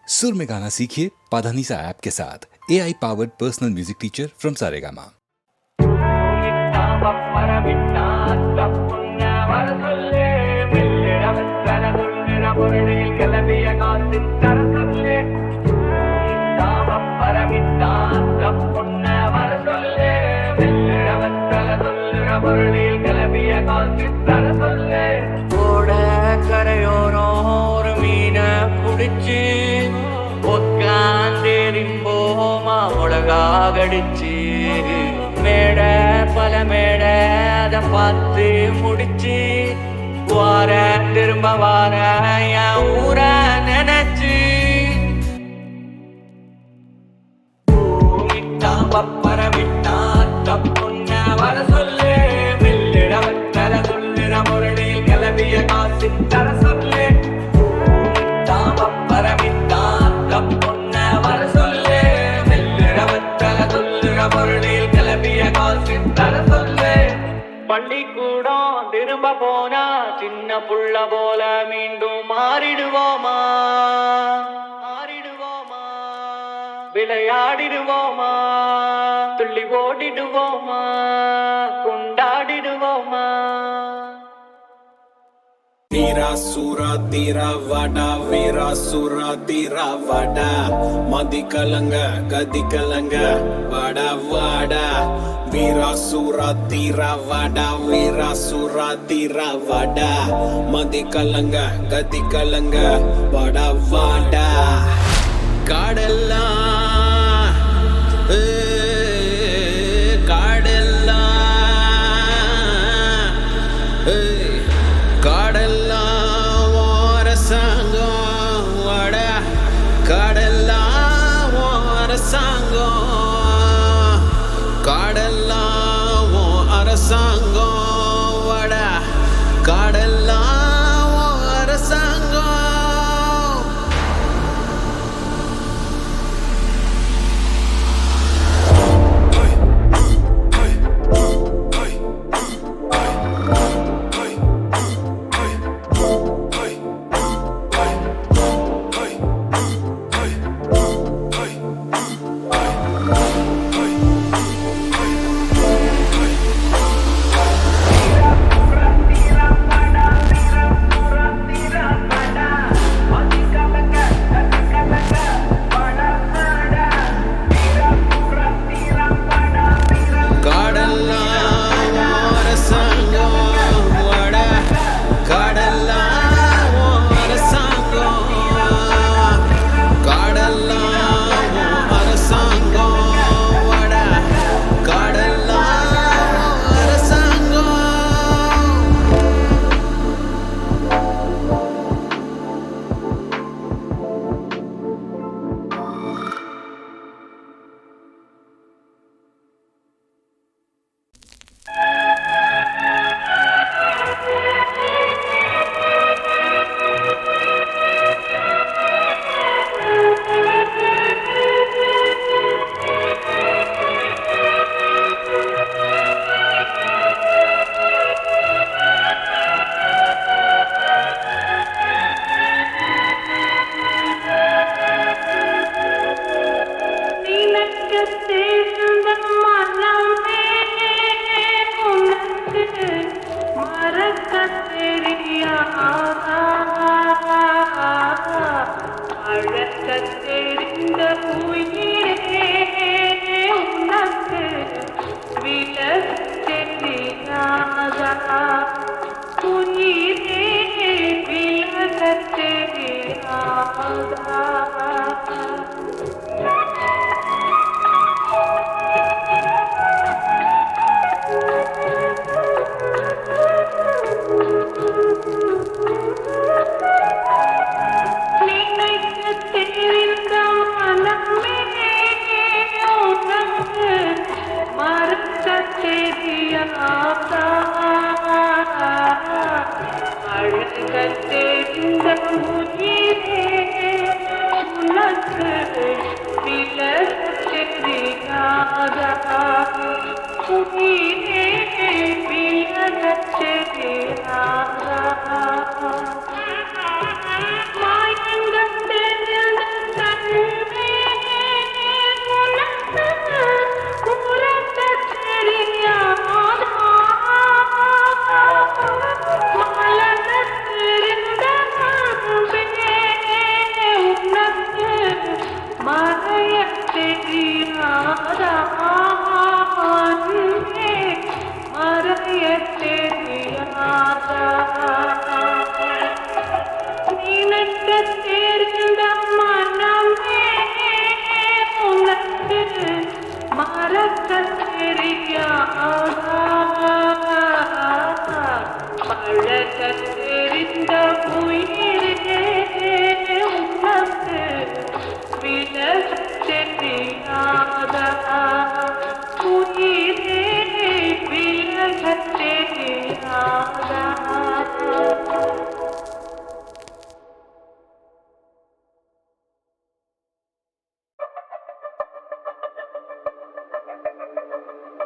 सुर में गाना सीखिए पाधानीसा ऐप के साथ AI powered personal music teacher from Saregama. கரையோரம் ஒரு மீனை பிடிச்சி உட்காந்திரும்போமா உலகாகடிச்சு மேட பல மேட அதை பார்த்து முடிச்சு வார திரும்ப வார என் ஊர நினைச்சு விட்டான் பப்பர விட்டான் தப்புன்ன வர சொல்லு மில்லிட வத்தல சொல்லுற முரளியில் கிளம்பிய காசு தர சொல்லு விட்டான் பப்பர விட்டான் தப்புன்ன வர சொல்லு மில்லிட வத்தல சொல்லுற முரளியில் கிளம்பிய காசு தர சொல்லு பள்ளிக்கூடம் திரும்ப போனா சின்ன புள்ள போல மீண்டும் மாறிடுவோமா விளையாடிடுவோமா துள்ளி ஓடிடுவோமா கொண்டாடிடுவோமா வீரா சூரா தீரா வாடா வீரா சூரா தீரா வாடா மதி கலங்க கதி கலங்க வாடா வாடா வீரா சூரா தீரா வாடா வீரா சூரா தீரா வாடா மதி கலங்க கதி கலங்க வாடா வாடா காடெல்லாம்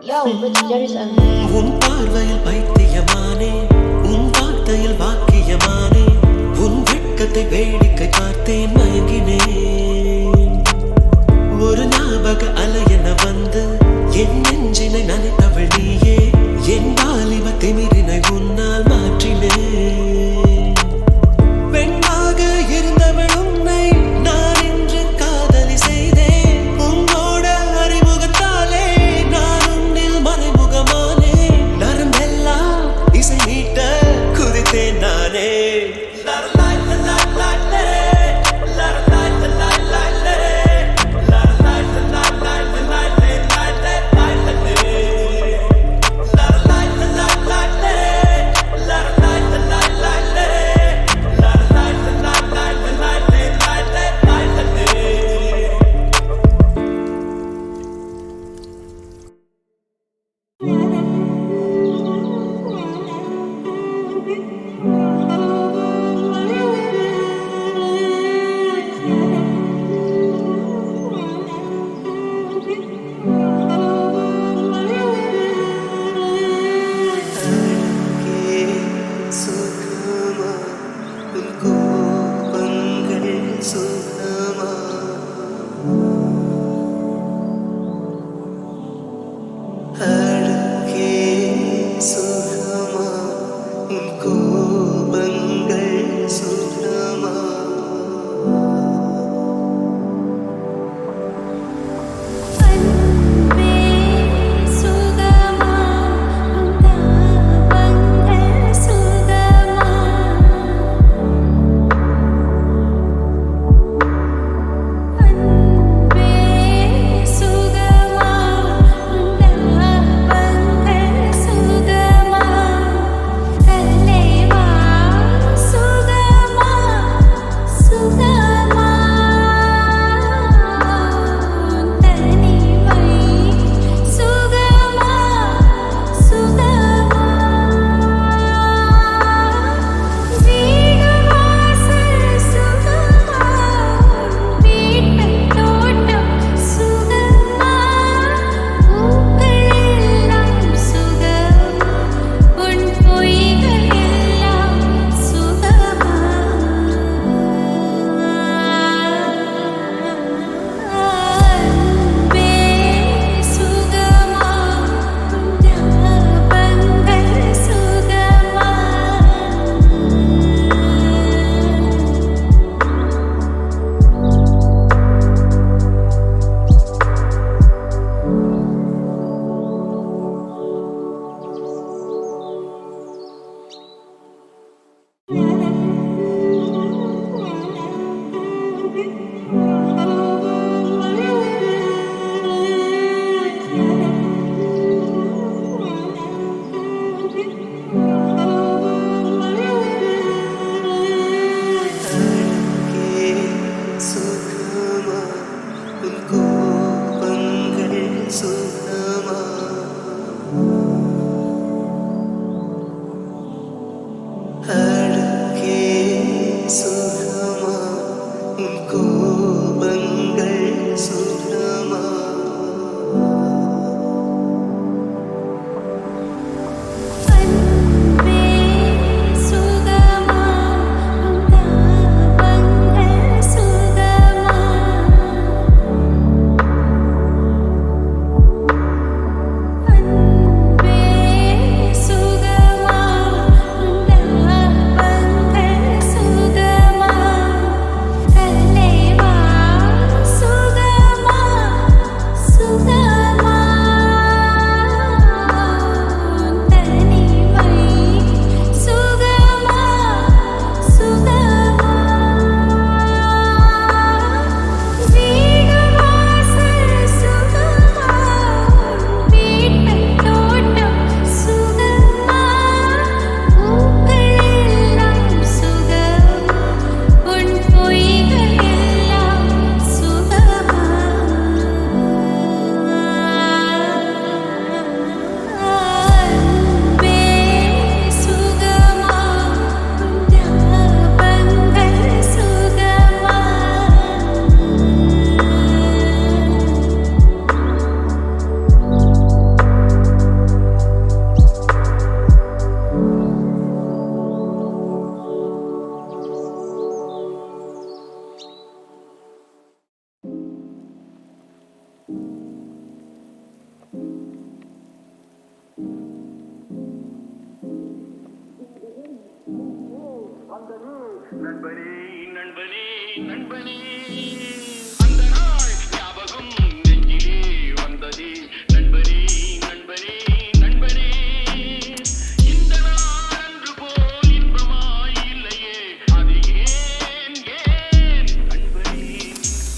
Yo, Richie Jefferson. உன் பார்வையில் பைத்தியமானே உன் வார்த்தையில் வாக்கியமானே உன் வெட்கத்தை வேடிக்கை பார்த்தேன் மயங்கினேன் ஒரு ஞாபக அலையென வந்து என் நெஞ்சினை நனைத்தவள் நீயே என் வாலிப திமிரினை உன்னால் மாற்றினேன் பெண்ணாக இருந்தவள் உன்னை நான் இன்று காதலி செய்தேன் உன்னோட அறிமுகத்தாலே நான் உன்னில் மறைமுகமானே நரம்பெல்லாம் இசை மீட்ட குதித்தேன் நானே அந்த நாள் ஞாபகம் நெஞ்சிலே வந்ததே நண்பனே நண்பனே நண்பனே இந்த நாள் அன்று போல் இன்பமாய் இல்லையே அது ஏன் ஏன் நண்பனே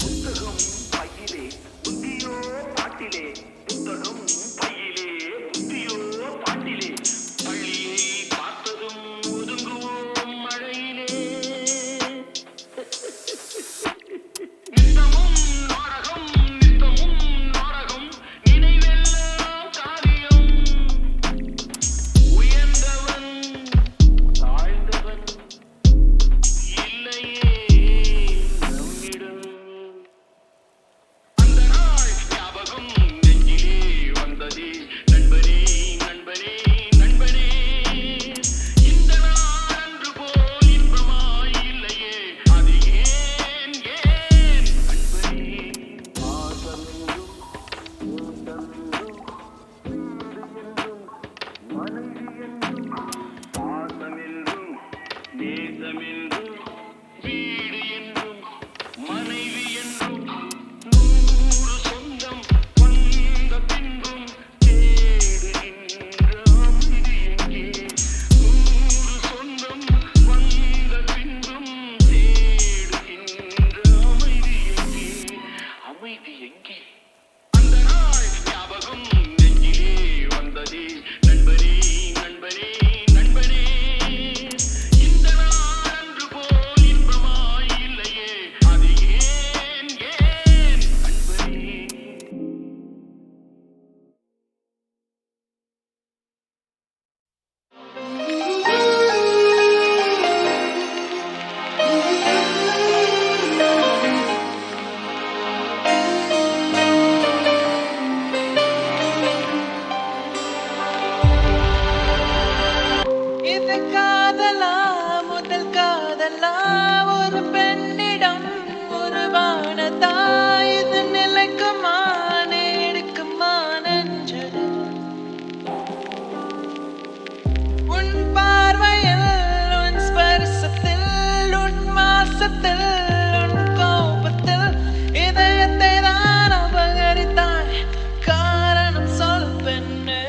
புத்தகம் பையிலே புத்தியோ பாட்டிலே புத்தகம் பையிலே புத்தியோ பாட்டிலே பள்ளியை பார்த்ததும் ஒதுங்குவோம் மழையிலே நித்தமும் நாடகம் நித்தமும் நாடகம் நினைவெல்லாம் காரியம் உயர்ந்தவன் தாழ்ந்தவன் இல்லையே நம்மிடம் அந்த நாள் ஞாபகம் நெஞ்சிலே வந்ததே நண்பனே நண்பனே நண்பனே இந்த நாள் அன்று போல் இன்பமாய் இல்லையே அது ஏன் ஏன் நண்பனே பாசமென்றும் நேசமென்றும் வீடு என்றும் மனைவி என்றும் 100 சொந்தம் வந்த பின்பும் தேடுகின்ற அமைதி எங்கே 100 சொந்தம் வந்த பின்பும் தேடுகின்ற அமைதி எங்கே அமைதி எங்கே அந்த நாள் ஞாபகம் நெஞ்சிலே வந்ததே நண்பனே நண்பனே நண்பனே இந்த நாள் அன்று போல் இன்பமாய் இல்லையே அது ஏன் ஏன் நண்பனே இது காதலா முதல் காதலா ஒரு பெண்ணிடம் உருவானதா இது நிலைக்குமா நீடிக்குமா நெஞ்சது உன் பார்வையில் உன் ஸ்பர்சத்தில் உன் மாசத்தில் உன் கோபத்தில் இதயத்தை தான் அபகரித்தாய் காரணம் சொல் பெண்ணே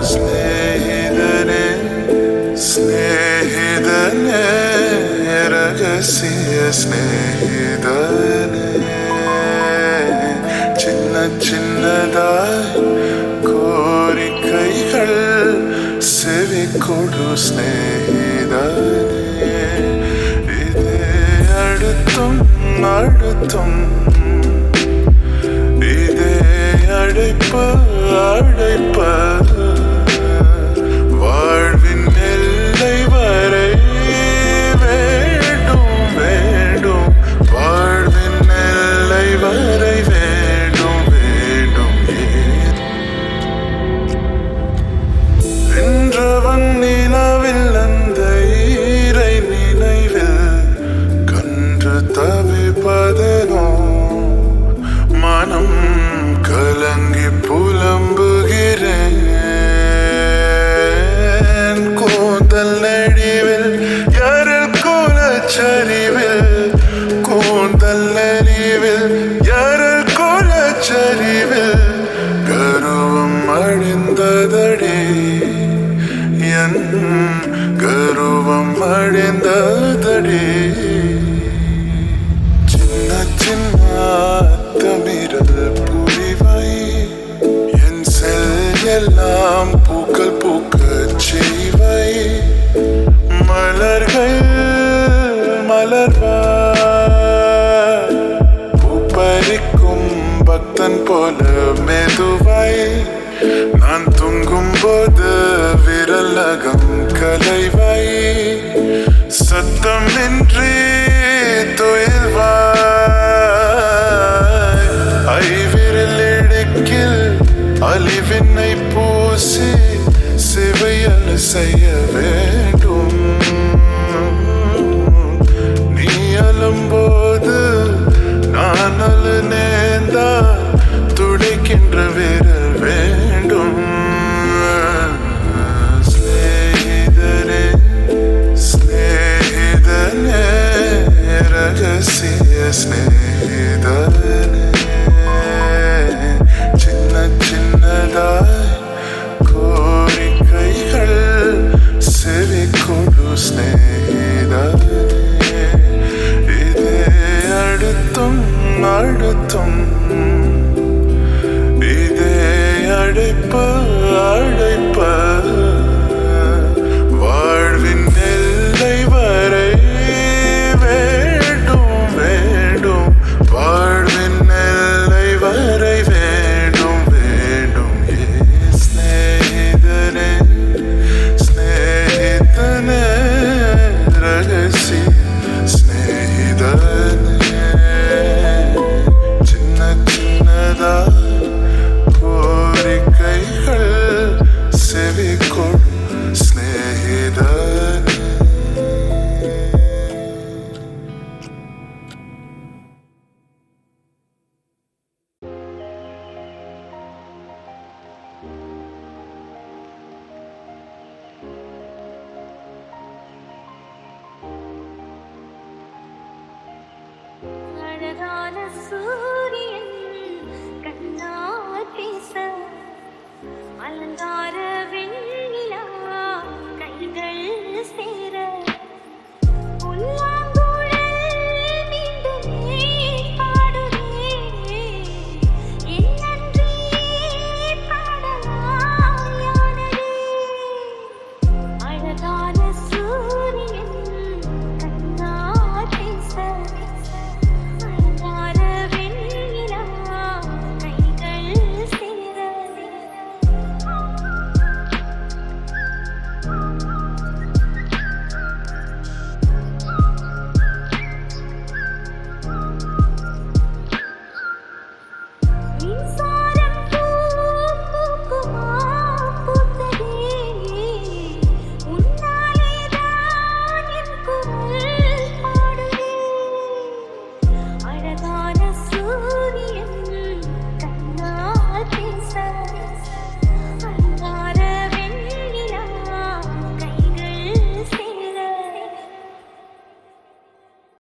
സ്നേഹിതനെ സ്നേഹിതനെ രഹസ്യ സ്നേഹിതനെ ചിന്ന ചിന്നതായി കോരിക്കൈകൾ സെവിക്കൊടു സ്നേഹിതനെ ഇതേ അടുത്തും അടുത്തും இதே அழைப்பு அழைப்பு வாழ்வின் எல்லை வரை வேண்டும் வேண்டும் வாழ்வின் எல்லை வரை வேண்டும் வேண்டும் வென்றவன் நிலவில் அந்த ஈரை நினைவில் கன்று தவிப்பதனோ மனம் கலங்கி புலம்புகிறேன் கூந்தல் நெடிவில் யாரில் கோலச்சரிவில் கூந்தல் நெடிவில் யாரில் கோலச்சரிவில் கருவம் அழிந்ததடி என் கருவம் அழிந்ததடி சின்ன சின்ன தமிழல் புரிவை என் செல் எல்லாம் பூக்கள் பூக்கச் செய்வை மலர்கள் மலர்வாய் பூப்பறிக்கும் பக்தன் போல மெதுவாய் நான் தூங்கும் போது விரல் நகம் கலைவாய் சத்தமின்றி துயில்வாய் ஐவிரல் இடுக்கில் அலிவினை பூசி சிவையல் செய்ய வேண்டும் நீ அழும்போது நான் அழு நேர்ந்தா துடைக்கின்ற விரல் வேண்டும் ஸ்நேகிதனே ஸ்நேகிதனே ரகசிய ஸ்நேகிதனே சின்ன சின்னதாய் கோரிக்கைகள் செவிக்கொடு ஸ்நேகிதனே இதே அடுத்தும் அடுத்தும் இதே அழைப்பு அழைப்பு வாழ்வின் எல்லை வரை வேண்டும் வேண்டும் வாழ்வின் எல்லை வரை வேண்டும் வேண்டும் ஸ்நேகிதனே ஸ்நேகிதனே ரகசிய ஸ்நேகிதனே சின்ன சின்னதா கோரிக்கைகள் செவிக்கொடு ஸ்நேகிதனே அழகான சூ